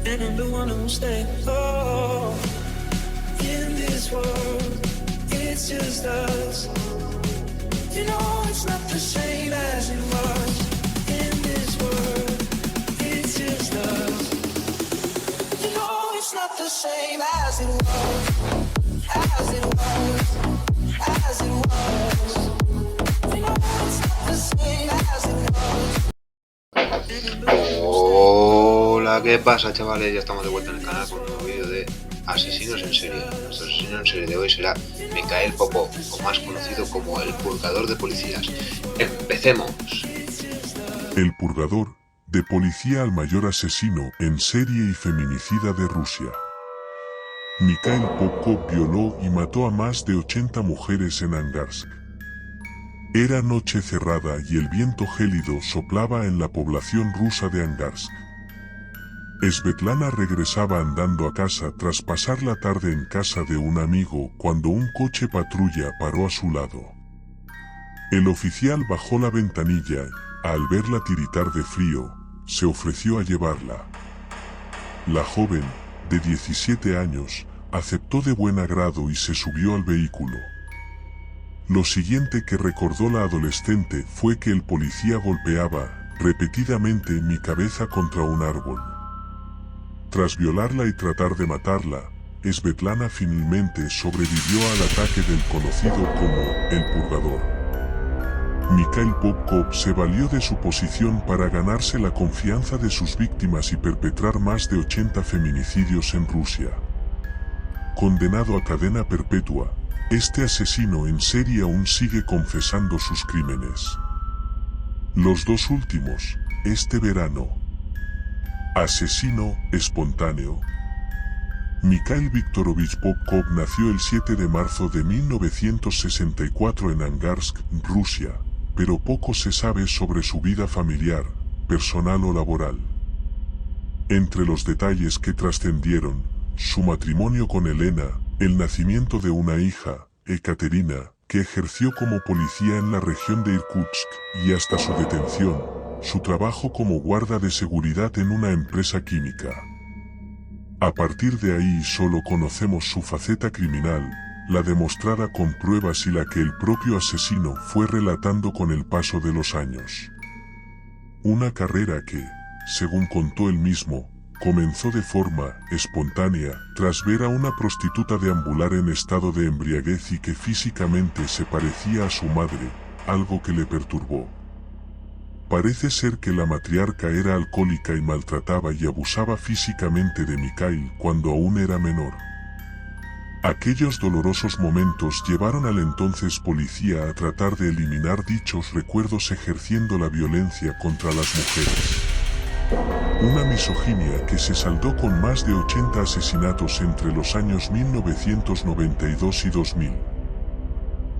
and I'm the one who'll stay. Oh, in this world, it's just us. You know it's not the same as it was. In this world, it's just us. You know it's not the same as it was. As it was. As it was. You know it's not the same as it was. Hola, ¿qué pasa, chavales? Ya estamos de vuelta en el canal con un nuevo vídeo de asesinos en serie. Nuestro asesino en serie de hoy será Mikhail Popov, o más conocido como el Purgador de Policías. ¡Empecemos! El Purgador, de policía al mayor asesino en serie y feminicida de Rusia. Mikhail Popov violó y mató a más de 80 mujeres en Angarsk. Era noche cerrada y el viento gélido soplaba en la población rusa de Angarsk. Svetlana regresaba andando a casa tras pasar la tarde en casa de un amigo cuando un coche patrulla paró a su lado. El oficial bajó la ventanilla y, al verla tiritar de frío, se ofreció a llevarla. La joven, de 17 años, aceptó de buen grado y se subió al vehículo. Lo siguiente que recordó la adolescente fue que el policía golpeaba repetidamente mi cabeza contra un árbol. Tras violarla y tratar de matarla, Svetlana finalmente sobrevivió al ataque del conocido como el Purgador. Mikhail Popov se valió de su posición para ganarse la confianza de sus víctimas y perpetrar más de 80 feminicidios en Rusia. Condenado a cadena perpetua, este asesino en serie aún sigue confesando sus crímenes. Los dos últimos, este verano. Asesino espontáneo. Mikhail Viktorovich Popov nació el 7 de marzo de 1964 en Angarsk, Rusia, pero poco se sabe sobre su vida familiar, personal o laboral. Entre los detalles que trascendieron, su matrimonio con Elena, el nacimiento de una hija, Ekaterina, que ejerció como policía en la región de Irkutsk, y hasta su detención, su trabajo como guarda de seguridad en una empresa química. A partir de ahí solo conocemos su faceta criminal, la demostrada con pruebas y la que el propio asesino fue relatando con el paso de los años. Una carrera que, según contó él mismo, comenzó de forma espontánea tras ver a una prostituta deambular en estado de embriaguez y que físicamente se parecía a su madre, algo que le perturbó. Parece ser que la matriarca era alcohólica y maltrataba y abusaba físicamente de Mikhail cuando aún era menor. Aquellos dolorosos momentos llevaron al entonces policía a tratar de eliminar dichos recuerdos ejerciendo la violencia contra las mujeres. Una misoginia que se saldó con más de 80 asesinatos entre los años 1992 y 2000.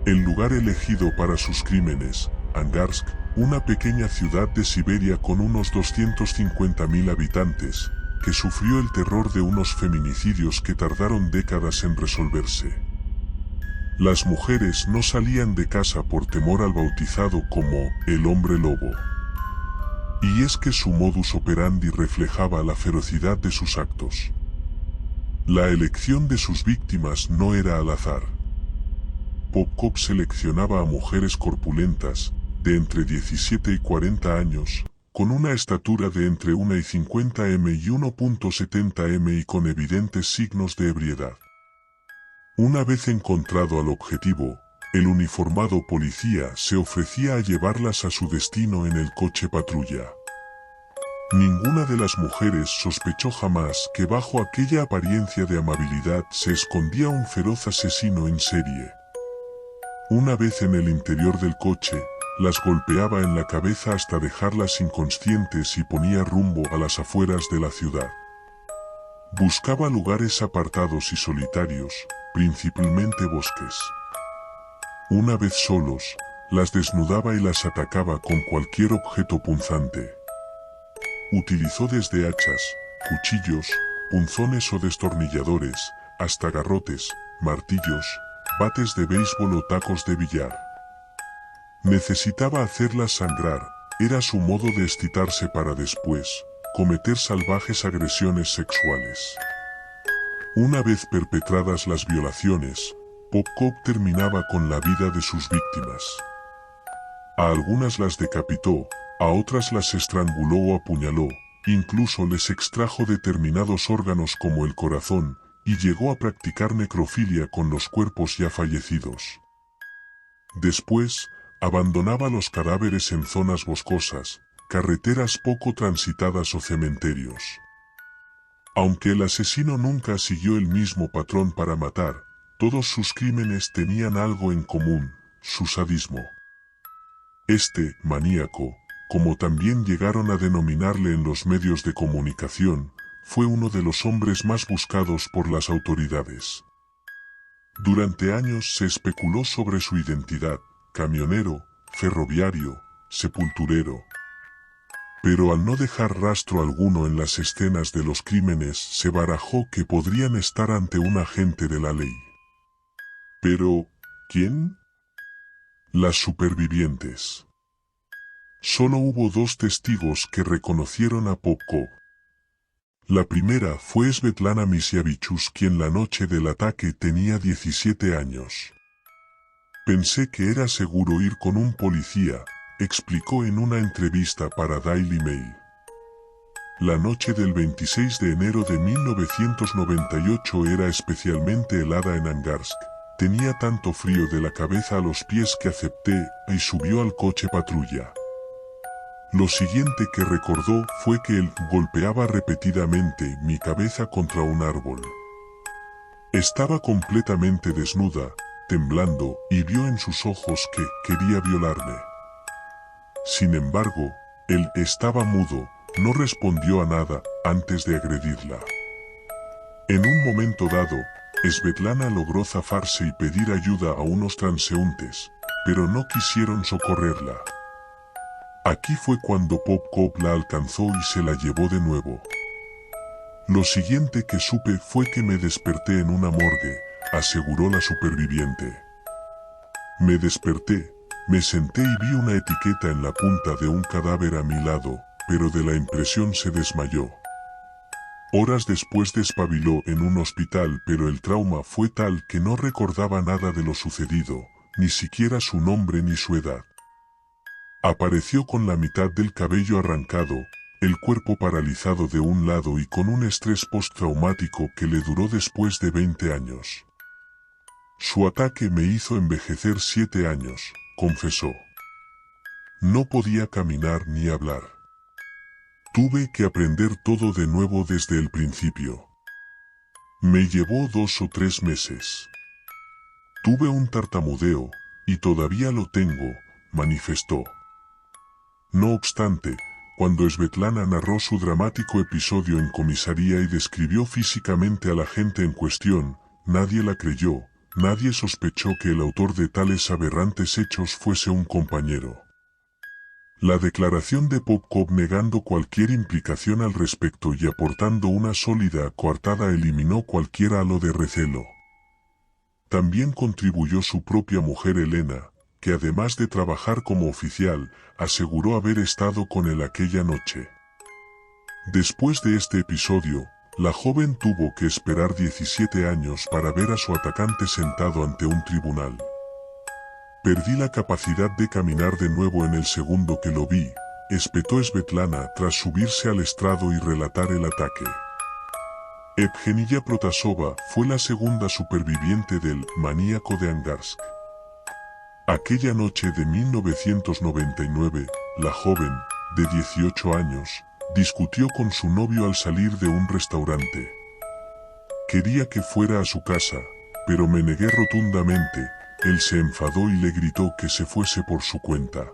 El lugar elegido para sus crímenes, Angarsk, una pequeña ciudad de Siberia con unos 250.000 habitantes, que sufrió el terror de unos feminicidios que tardaron décadas en resolverse. Las mujeres no salían de casa por temor al bautizado como el hombre lobo. Y es que su modus operandi reflejaba la ferocidad de sus actos. La elección de sus víctimas no era al azar. Popov seleccionaba a mujeres corpulentas, de entre 17 y 40 años, con una estatura de entre 1,50 m y 1,70 m y con evidentes signos de ebriedad. Una vez encontrado al objetivo, el uniformado policía se ofrecía a llevarlas a su destino en el coche patrulla. Ninguna de las mujeres sospechó jamás que bajo aquella apariencia de amabilidad se escondía un feroz asesino en serie. Una vez en el interior del coche, las golpeaba en la cabeza hasta dejarlas inconscientes y ponía rumbo a las afueras de la ciudad. Buscaba lugares apartados y solitarios, principalmente bosques. Una vez solos, las desnudaba y las atacaba con cualquier objeto punzante. Utilizó desde hachas, cuchillos, punzones o destornilladores, hasta garrotes, martillos, bates de béisbol o tacos de billar. Necesitaba hacerlas sangrar, era su modo de excitarse para después, cometer salvajes agresiones sexuales. Una vez perpetradas las violaciones, Popkov terminaba con la vida de sus víctimas. A algunas las decapitó, a otras las estranguló o apuñaló, incluso les extrajo determinados órganos como el corazón, y llegó a practicar necrofilia con los cuerpos ya fallecidos. Después, abandonaba los cadáveres en zonas boscosas, carreteras poco transitadas o cementerios. Aunque el asesino nunca siguió el mismo patrón para matar, todos sus crímenes tenían algo en común: su sadismo. Este maníaco, como también llegaron a denominarle en los medios de comunicación, fue uno de los hombres más buscados por las autoridades. Durante años se especuló sobre su identidad: camionero, ferroviario, sepulturero. Pero al no dejar rastro alguno en las escenas de los crímenes, se barajó que podrían estar ante un agente de la ley. Pero, ¿quién? Las supervivientes. Solo hubo 2 testigos que reconocieron a Popkov. La primera fue Svetlana Misyavichus, quien la noche del ataque tenía 17 años. Pensé que era seguro ir con un policía, explicó en una entrevista para Daily Mail. La noche del 26 de enero de 1998 era especialmente helada en Angarsk. Tenía tanto frío de la cabeza a los pies que acepté y subió al coche patrulla. Lo siguiente que recordó fue que él golpeaba repetidamente mi cabeza contra un árbol. Estaba completamente desnuda, temblando, y vio en sus ojos que quería violarme. Sin embargo, él estaba mudo, no respondió a nada antes de agredirla. En un momento dado, Svetlana logró zafarse y pedir ayuda a unos transeúntes, pero no quisieron socorrerla. Aquí fue cuando Popkov la alcanzó y se la llevó de nuevo. Lo siguiente que supe fue que me desperté en una morgue, aseguró la superviviente. Me desperté, me senté y vi una etiqueta en la punta de un cadáver a mi lado, pero de la impresión se desmayó. Horas después despabiló en un hospital, pero el trauma fue tal que no recordaba nada de lo sucedido, ni siquiera su nombre ni su edad. Apareció con la mitad del cabello arrancado, el cuerpo paralizado de un lado y con un estrés postraumático que le duró después de 20 años. Su ataque me hizo envejecer 7 años, confesó. No podía caminar ni hablar. Tuve que aprender todo de nuevo desde el principio. Me llevó 2 o 3 meses. Tuve un tartamudeo, y todavía lo tengo, manifestó. No obstante, cuando Svetlana narró su dramático episodio en comisaría y describió físicamente a la gente en cuestión, nadie la creyó, nadie sospechó que el autor de tales aberrantes hechos fuese un compañero. La declaración de Popkov negando cualquier implicación al respecto y aportando una sólida coartada eliminó cualquier halo de recelo. También contribuyó su propia mujer Elena, que además de trabajar como oficial, aseguró haber estado con él aquella noche. Después de este episodio, la joven tuvo que esperar 17 años para ver a su atacante sentado ante un tribunal. Perdí la capacidad de caminar de nuevo en el segundo que lo vi, espetó Svetlana tras subirse al estrado y relatar el ataque. Evgenia Protasova fue la segunda superviviente del maníaco de Angarsk. Aquella noche de 1999, la joven, de 18 años, discutió con su novio al salir de un restaurante. Quería que fuera a su casa, pero me negué rotundamente. Él se enfadó y le gritó que se fuese por su cuenta.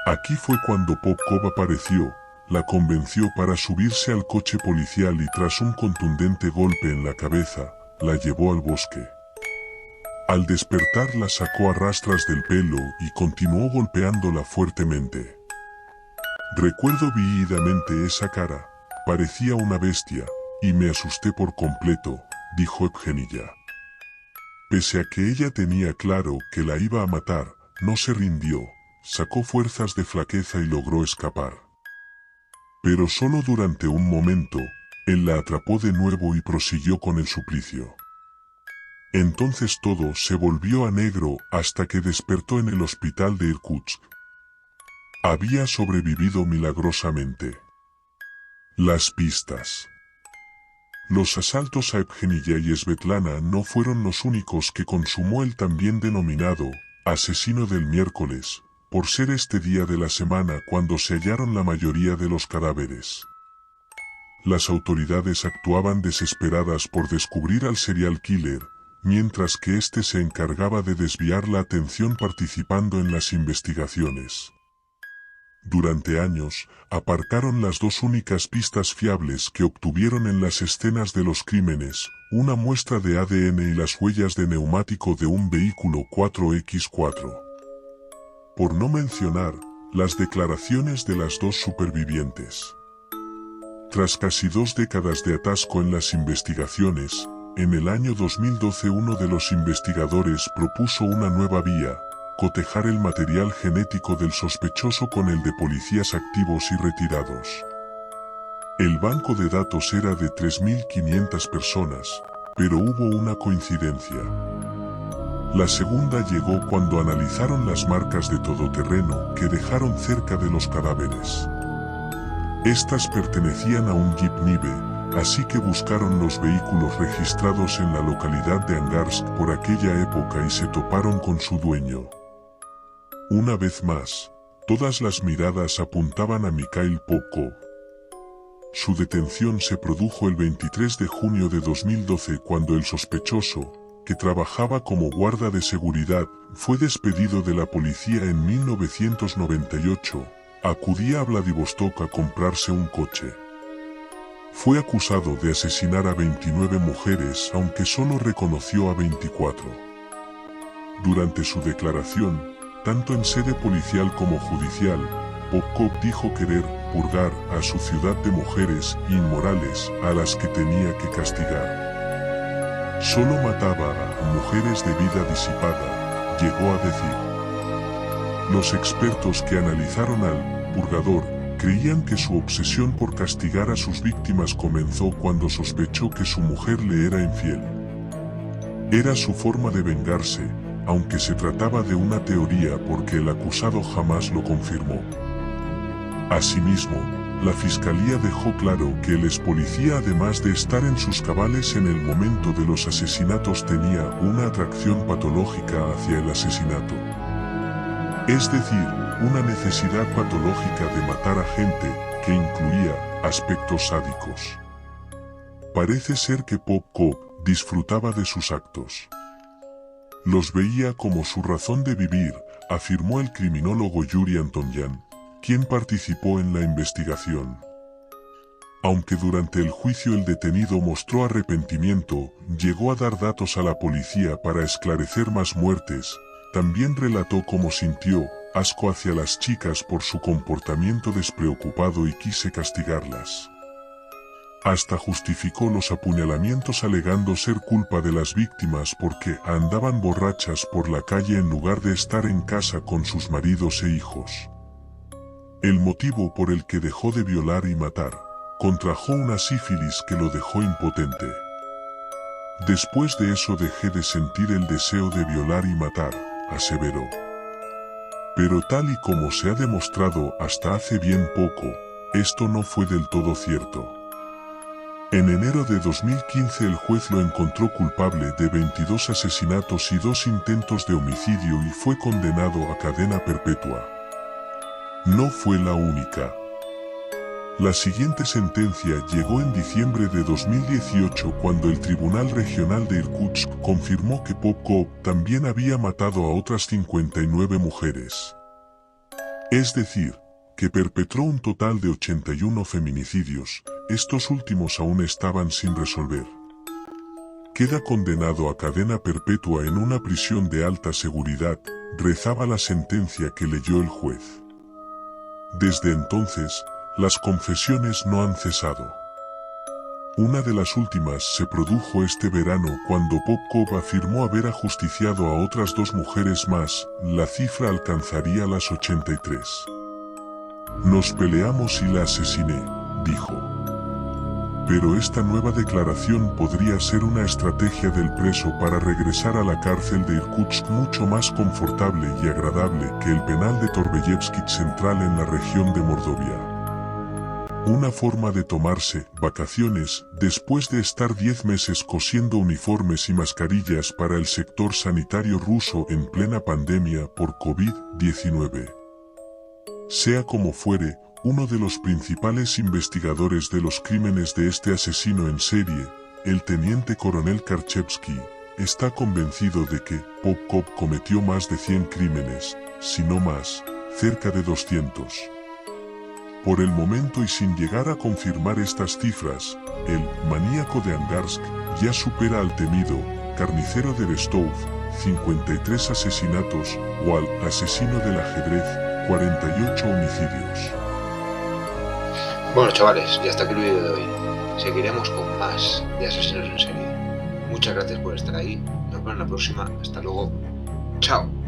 Aquí fue cuando Popkov apareció, la convenció para subirse al coche policial y tras un contundente golpe en la cabeza, la llevó al bosque. Al despertar la sacó a rastras del pelo y continuó golpeándola fuertemente. Recuerdo vívidamente esa cara, parecía una bestia, y me asusté por completo, dijo Evgenia. Pese a que ella tenía claro que la iba a matar, no se rindió, sacó fuerzas de flaqueza y logró escapar. Pero solo durante un momento, él la atrapó de nuevo y prosiguió con el suplicio. Entonces todo se volvió a negro hasta que despertó en el hospital de Irkutsk. Había sobrevivido milagrosamente. Las pistas. Los asaltos a Evgeniya y Svetlana no fueron los únicos que consumó el también denominado asesino del miércoles, por ser este día de la semana cuando se hallaron la mayoría de los cadáveres. Las autoridades actuaban desesperadas por descubrir al serial killer, mientras que éste se encargaba de desviar la atención participando en las investigaciones. Durante años, aparcaron las dos únicas pistas fiables que obtuvieron en las escenas de los crímenes, una muestra de ADN y las huellas de neumático de un vehículo 4x4. Por no mencionar, las declaraciones de las dos supervivientes. Tras casi 2 décadas de atasco en las investigaciones, en el año 2012 uno de los investigadores propuso una nueva vía: cotejar el material genético del sospechoso con el de policías activos y retirados. El banco de datos era de 3.500 personas, pero hubo una coincidencia. La segunda llegó cuando analizaron las marcas de todoterreno que dejaron cerca de los cadáveres. Estas pertenecían a un Jeep Nive, así que buscaron los vehículos registrados en la localidad de Angarsk por aquella época y se toparon con su dueño. Una vez más, todas las miradas apuntaban a Mikhail Popkov. Su detención se produjo el 23 de junio de 2012 cuando el sospechoso, que trabajaba como guarda de seguridad, fue despedido de la policía en 1998, acudía a Vladivostok a comprarse un coche. Fue acusado de asesinar a 29 mujeres aunque solo reconoció a 24. Durante su declaración, tanto en sede policial como judicial, Popkov dijo querer purgar a su ciudad de mujeres inmorales a las que tenía que castigar. Solo mataba a mujeres de vida disipada, llegó a decir. Los expertos que analizaron al purgador creían que su obsesión por castigar a sus víctimas comenzó cuando sospechó que su mujer le era infiel. Era su forma de vengarse, aunque se trataba de una teoría porque el acusado jamás lo confirmó. Asimismo, la fiscalía dejó claro que el expolicía, además de estar en sus cabales en el momento de los asesinatos, tenía una atracción patológica hacia el asesinato. Es decir, una necesidad patológica de matar a gente que incluía aspectos sádicos. Parece ser que Popkov disfrutaba de sus actos. Los veía como su razón de vivir, afirmó el criminólogo Yuri Antonyan, quien participó en la investigación. Aunque durante el juicio el detenido mostró arrepentimiento, llegó a dar datos a la policía para esclarecer más muertes, también relató cómo sintió asco hacia las chicas por su comportamiento despreocupado y quise castigarlas. Hasta justificó los apuñalamientos alegando ser culpa de las víctimas porque andaban borrachas por la calle en lugar de estar en casa con sus maridos e hijos. El motivo por el que dejó de violar y matar: contrajo una sífilis que lo dejó impotente. Después de eso dejé de sentir el deseo de violar y matar, aseveró. Pero tal y como se ha demostrado hasta hace bien poco, esto no fue del todo cierto. En enero de 2015 el juez lo encontró culpable de 22 asesinatos y 2 intentos de homicidio y fue condenado a cadena perpetua. No fue la única. La siguiente sentencia llegó en diciembre de 2018 cuando el Tribunal Regional de Irkutsk confirmó que Popkov también había matado a otras 59 mujeres. Es decir, que perpetró un total de 81 feminicidios, estos últimos aún estaban sin resolver. Queda condenado a cadena perpetua en una prisión de alta seguridad, rezaba la sentencia que leyó el juez. Desde entonces, las confesiones no han cesado. Una de las últimas se produjo este verano cuando Popkov afirmó haber ajusticiado a otras 2 mujeres más, la cifra alcanzaría las 83. Nos peleamos y la asesiné, dijo. Pero esta nueva declaración podría ser una estrategia del preso para regresar a la cárcel de Irkutsk mucho más confortable y agradable que el penal de Torbeyevsky Central en la región de Mordovia. Una forma de tomarse vacaciones después de estar 10 meses cosiendo uniformes y mascarillas para el sector sanitario ruso en plena pandemia por COVID-19. Sea como fuere, uno de los principales investigadores de los crímenes de este asesino en serie, el teniente coronel Karchevsky, está convencido de que Popkov cometió más de 100 crímenes, si no más, cerca de 200. Por el momento y sin llegar a confirmar estas cifras, el maníaco de Angarsk ya supera al temido carnicero de Rostov, 53 asesinatos, o al asesino del ajedrez, 48 homicidios. Bueno, chavales, ya hasta aquí el vídeo de hoy. Seguiremos con más de asesinos en serie. Muchas gracias por estar ahí. Nos vemos en la próxima. Hasta luego. Chao.